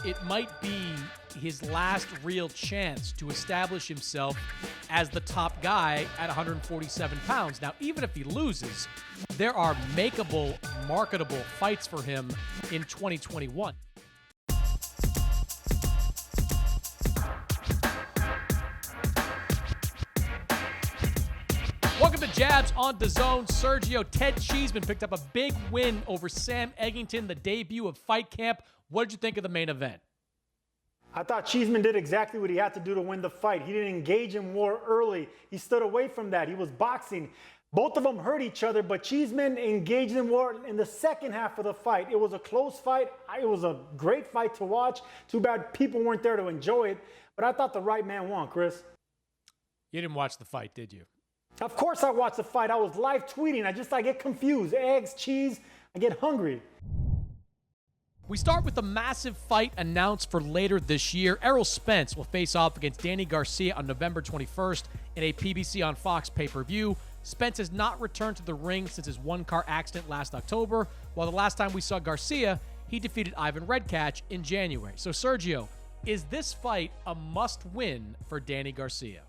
it might be his last real chance to establish himself as the top guy at 147 pounds. Now, even if he loses, there are makeable, marketable fights for him in 2021. Welcome to Jabs on Dazn. Sergio Ted Cheeseman picked up a big win over Sam Eggington, the debut of Fight Camp. What did you think of the main event? I thought Cheeseman did exactly what he had to do to win the fight. He didn't engage in war early. He stood away from that. He was boxing. Both of them hurt each other, but Cheeseman engaged in war in the second half of the fight. It was a close fight. It was a great fight to watch. Too bad people weren't there to enjoy it. But I thought the right man won, Chris. You didn't watch the fight, did you? Of course I watched the fight. I was live tweeting. I get confused. Eggs, cheese, I get hungry. We start with the massive fight announced for later this year. Errol Spence will face off against Danny Garcia on November 21st in a PBC on Fox pay-per-view. Spence has not returned to the ring since his one-car accident last October, while the last time we saw Garcia, he defeated Ivan Redkach in January. So, Sergio, is this fight a must-win for Danny Garcia?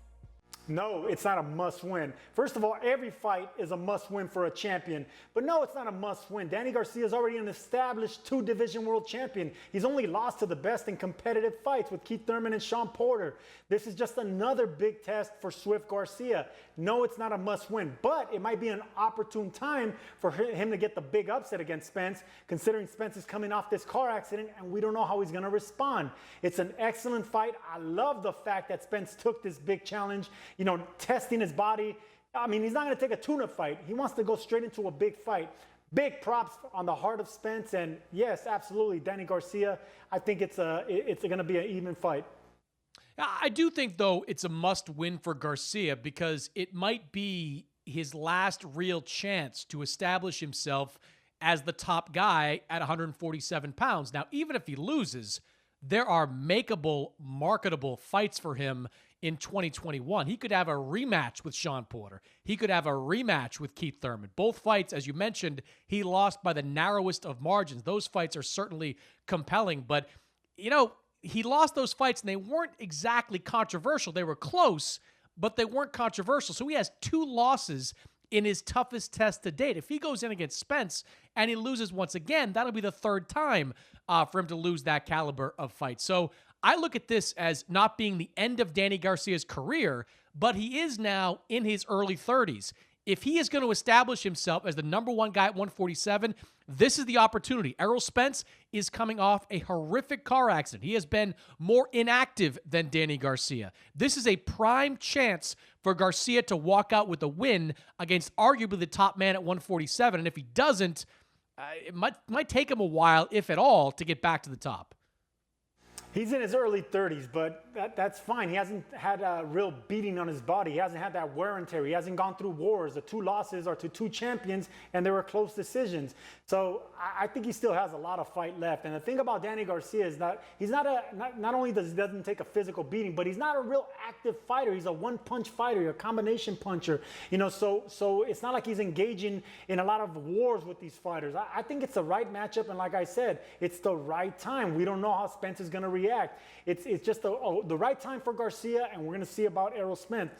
No, it's not a must-win. First of all, every fight is a must-win for a champion. But no, it's not a must-win. Danny Garcia is already an established two-division world champion. He's only lost to the best in competitive fights with Keith Thurman and Sean Porter. This is just another big test for Swift Garcia. No, it's not a must-win, but it might be an opportune time for him to get the big upset against Spence, considering Spence is coming off this car accident and we don't know how he's going to respond. It's an excellent fight. I love the fact that Spence took this big challenge, testing his body. I mean, he's not going to take a tune-up fight. He wants to go straight into a big fight. Big props on the heart of Spence, and yes, absolutely, Danny Garcia. I think it's going to be an even fight. I do think, though, it's a must-win for Garcia because it might be his last real chance to establish himself as the top guy at 147 pounds. Now, even if he loses, there are makeable, marketable fights for him in 2021. He could have a rematch with Sean Porter. He could have a rematch with Keith Thurman. Both fights, as you mentioned, he lost by the narrowest of margins. Those fights are certainly compelling, but, he lost those fights and they weren't exactly controversial. They were close, but they weren't controversial. So he has 2 losses in his toughest test to date. If he goes in against Spence and he loses once again, that'll be the 3rd time for him to lose that caliber of fight. So I look at this as not being the end of Danny Garcia's career, but he is now in his early 30s. If he is going to establish himself as the #1 guy at 147, this is the opportunity. Errol Spence is coming off a horrific car accident. He has been more inactive than Danny Garcia. This is a prime chance for Garcia to walk out with a win against arguably the top man at 147. And if he doesn't, it might take him a while, if at all, to get back to the top. He's in his early 30s, but that's fine. He hasn't had a real beating on his body. He hasn't had that wear and tear. He hasn't gone through wars. The 2 losses are to 2 champions, and they were close decisions. So I think he still has a lot of fight left. And the thing about Danny Garcia is that he's not only doesn't take a physical beating, but he's not a real active fighter. He's a one-punch fighter, a combination puncher. So it's not like he's engaging in a lot of wars with these fighters. I think it's the right matchup, and like I said, it's the right time. We don't know how Spence is going to react. It's just the right time for Garcia, and we're going to see about Errol Spence.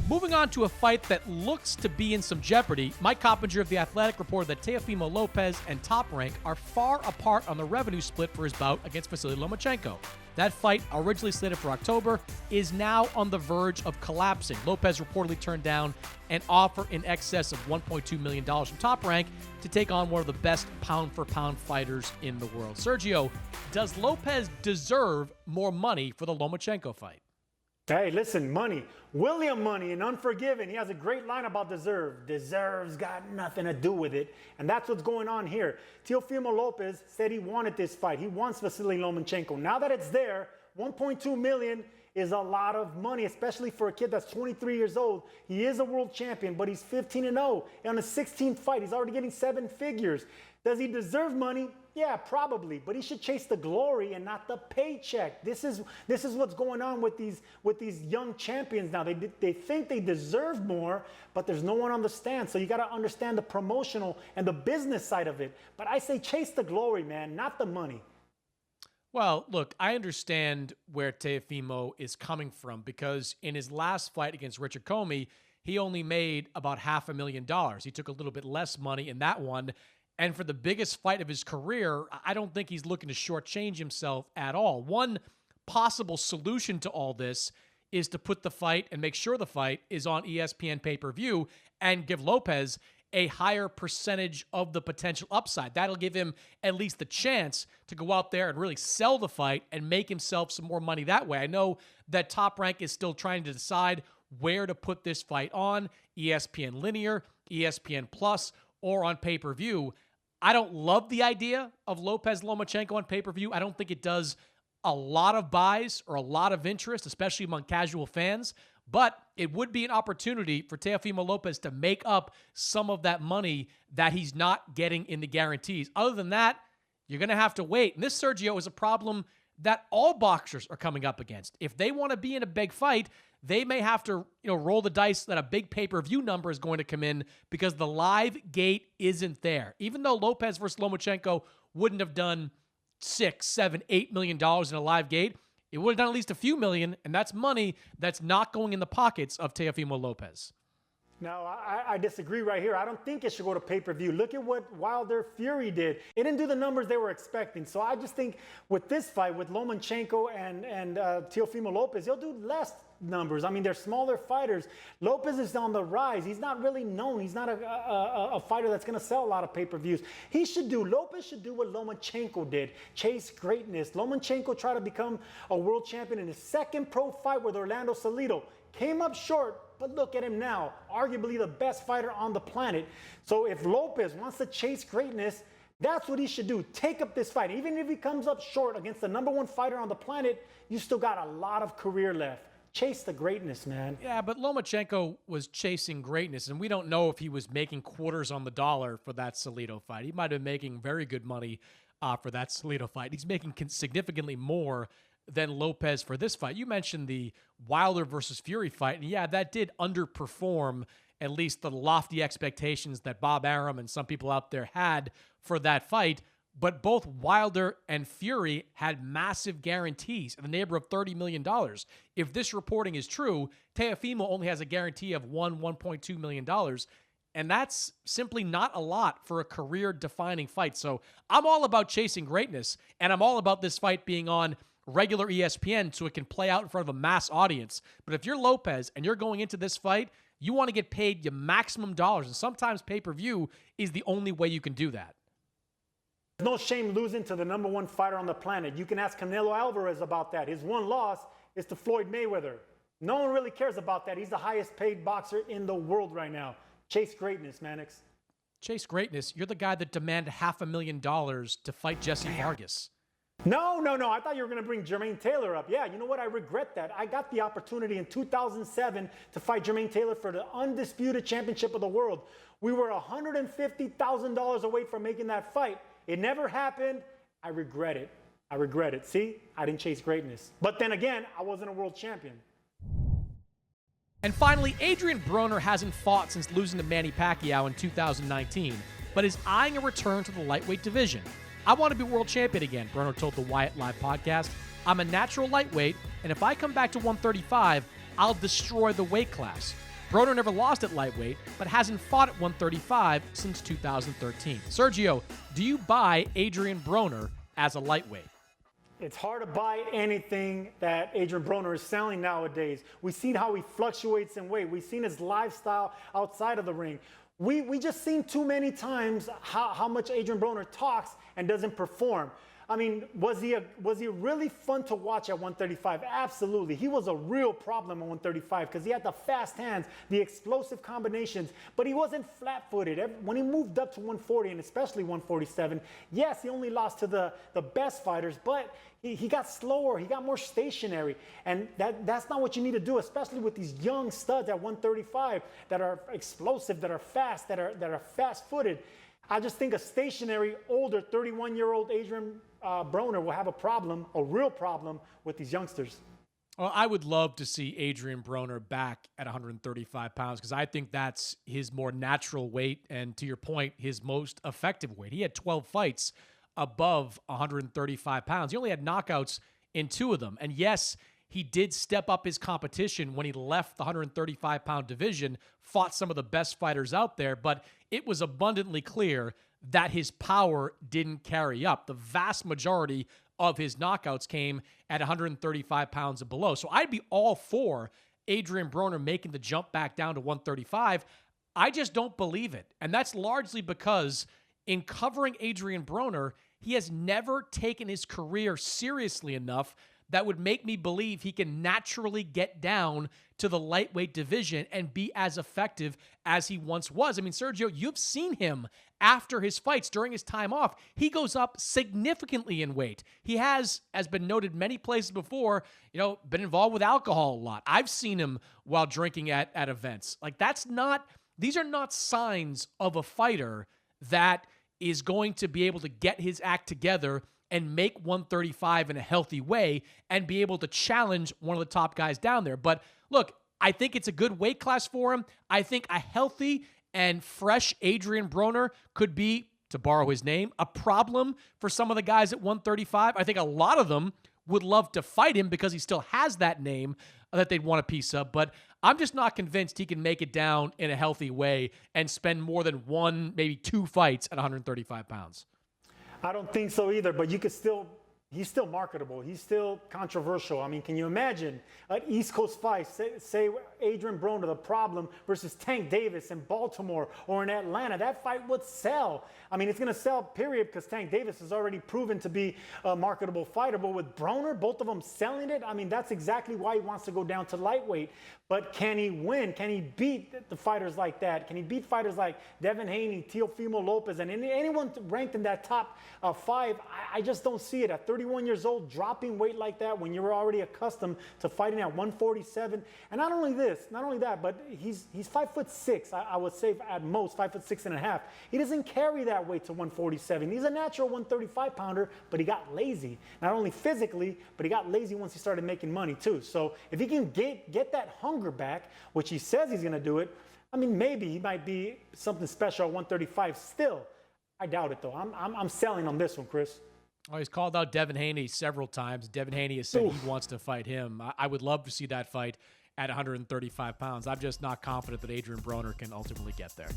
Moving on to a fight that looks to be in some jeopardy, Mike Coppinger of The Athletic reported that Teofimo Lopez and Top Rank are far apart on the revenue split for his bout against Vasily Lomachenko. That fight, originally slated for October, is now on the verge of collapsing. Lopez reportedly turned down an offer in excess of $1.2 million from Top Rank to take on one of the best pound-for-pound fighters in the world. Sergio, does Lopez deserve more money for the Lomachenko fight? Hey, listen, money. William Money in Unforgiven. He has a great line about deserve. Deserve's got nothing to do with it. And that's what's going on here. Teofimo Lopez said he wanted this fight. He wants Vasily Lomachenko. Now that it's there, $1.2 million is a lot of money, especially for a kid that's 23 years old. He is a world champion, but he's 15-0. On his 16th fight, he's already getting 7 figures. Does he deserve money? Yeah, probably, but he should chase the glory and not the paycheck. This is what's going on with these young champions now. They think they deserve more, but there's no one on the stand. So you got to understand the promotional and the business side of it. But I say chase the glory, man, not the money. Well, look, I understand where Teofimo is coming from because in his last fight against Richard Comey, he only made about $500,000. He took a little bit less money in that one. And for the biggest fight of his career, I don't think he's looking to shortchange himself at all. One possible solution to all this is to put the fight and make sure the fight is on ESPN pay-per-view and give Lopez a higher percentage of the potential upside. That'll give him at least the chance to go out there and really sell the fight and make himself some more money that way. I know that Top Rank is still trying to decide where to put this fight on, ESPN Linear, ESPN Plus, or on pay-per-view. I don't love the idea of Lopez Lomachenko on pay-per-view. I don't think it does a lot of buys or a lot of interest, especially among casual fans. But it would be an opportunity for Teofimo Lopez to make up some of that money that he's not getting in the guarantees. Other than that, you're going to have to wait. And this, Sergio, is a problem that all boxers are coming up against. If they want to be in a big fight, they may have to, roll the dice that a big pay-per-view number is going to come in because the live gate isn't there. Even though Lopez versus Lomachenko wouldn't have done $6, $7, $8 million in a live gate, it would have done at least a few million, and that's money that's not going in the pockets of Teofimo Lopez. No, I disagree right here. I don't think it should go to pay-per-view. Look at what Wilder Fury did. It didn't do the numbers they were expecting. So I just think with this fight, with Lomachenko and Teofimo Lopez, he'll do less numbers. I mean, they're smaller fighters. Lopez is on the rise. He's not really known. He's not a fighter that's going to sell a lot of pay-per-views. Lopez should do what Lomachenko did, chase greatness. Lomachenko tried to become a world champion in his second pro fight with Orlando Salido. Came up short, but look at him now, arguably the best fighter on the planet. So if Lopez wants to chase greatness, that's what he should do. Take up this fight. Even if he comes up short against the #1 fighter on the planet, you still got a lot of career left. Chase the greatness, man. Yeah, but Lomachenko was chasing greatness, and we don't know if he was making quarters on the dollar for that Salido fight. He might have been making very good money for that Salido fight. He's making significantly more than Lopez for this fight. You mentioned the Wilder versus Fury fight, and yeah, that did underperform at least the lofty expectations that Bob Arum and some people out there had for that fight. But both Wilder and Fury had massive guarantees in the neighborhood of $30 million. If this reporting is true, Teofimo only has a guarantee of $1.2 million. And that's simply not a lot for a career-defining fight. So I'm all about chasing greatness, and I'm all about this fight being on regular ESPN so it can play out in front of a mass audience. But if you're Lopez and you're going into this fight, you want to get paid your maximum dollars. And sometimes pay-per-view is the only way you can do that. There's no shame losing to the #1 fighter on the planet. You can ask Canelo Alvarez about that. His one loss is to Floyd Mayweather. No one really cares about that. He's the highest paid boxer in the world right now. Chase greatness, Mannix. Chase greatness? You're the guy that demanded $500,000 to fight Jesse Vargas. No. I thought you were going to bring Jermaine Taylor up. Yeah, you know what? I regret that. I got the opportunity in 2007 to fight Jermaine Taylor for the undisputed championship of the world. We were $150,000 away from making that fight. It never happened. I regret it. See, I didn't chase greatness. But then again, I wasn't a world champion. And finally, Adrian Broner hasn't fought since losing to Manny Pacquiao in 2019, but is eyeing a return to the lightweight division. I want to be world champion again, Broner told the Wyatt Live podcast. I'm a natural lightweight, and if I come back to 135, I'll destroy the weight class. Broner never lost at lightweight, but hasn't fought at 135 since 2013. Sergio, do you buy Adrian Broner as a lightweight? It's hard to buy anything that Adrian Broner is selling nowadays. We've seen how he fluctuates in weight. We've seen his lifestyle outside of the ring. We just seen too many times how much Adrian Broner talks and doesn't perform. I mean, was he really fun to watch at 135? Absolutely. He was a real problem at 135 because he had the fast hands, the explosive combinations, but he wasn't flat-footed. When he moved up to 140 and especially 147, yes, he only lost to the best fighters, but he got slower, he got more stationary, and that's not what you need to do, especially with these young studs at 135 that are explosive, that are fast, that are fast-footed. I just think a stationary, older, 31-year-old Adrian Broner will have a real problem with these youngsters. Well, I would love to see Adrian Broner back at 135 pounds because I think that's his more natural weight and, to your point, his most effective weight. He had 12 fights above 135 pounds. He only had knockouts in 2 of them. And yes, he did step up his competition when he left the 135-pound division, fought some of the best fighters out there, but it was abundantly clear that his power didn't carry up. The vast majority of his knockouts came at 135 pounds and below. So I'd be all for Adrian Broner making the jump back down to 135. I just don't believe it. And that's largely because in covering Adrian Broner, he has never taken his career seriously enough that would make me believe he can naturally get down to the lightweight division and be as effective as he once was. I mean, Sergio, you've seen him after his fights during his time off. He goes up significantly in weight. He has been noted many places before, been involved with alcohol a lot. I've seen him while drinking at events. Like, these are not signs of a fighter that is going to be able to get his act together and make 135 in a healthy way and be able to challenge one of the top guys down there. But look, I think it's a good weight class for him. I think a healthy and fresh Adrian Broner could be, to borrow his name, a problem for some of the guys at 135. I think a lot of them would love to fight him because he still has that name that they'd want a piece of. But I'm just not convinced he can make it down in a healthy way and spend more than 1, maybe 2 fights at 135 pounds. I don't think so either, but he's still marketable. He's still controversial. I mean, can you imagine an East Coast fight, say Adrian Broner, the problem, versus Tank Davis in Baltimore or in Atlanta? That fight would sell. I mean, it's going to sell, period, because Tank Davis has already proven to be a marketable fighter. But with Broner, both of them selling it, I mean, that's exactly why he wants to go down to lightweight. But can he win? Can he beat the fighters like that? Can he beat fighters like Devin Haney, Teofimo Lopez, and anyone ranked in that top 5? I just don't see it. At 31 years old, dropping weight like that when you're already accustomed to fighting at 147. And not only that, but he's 5'6". I would say at most 5'6.5". He doesn't carry that weight to 147. He's a natural 135 pounder, but he got lazy. Not only physically, but he got lazy once he started making money too. So if he can get that hunger back, which he says he's going to do it, I mean, maybe he might be something special at 135 still. I doubt it, though. I'm selling on this one, Chris. Oh, he's called out Devin Haney several times. Devin Haney has said he wants to fight him. I would love to see that fight at 135 pounds. I'm just not confident that Adrian Broner can ultimately get there.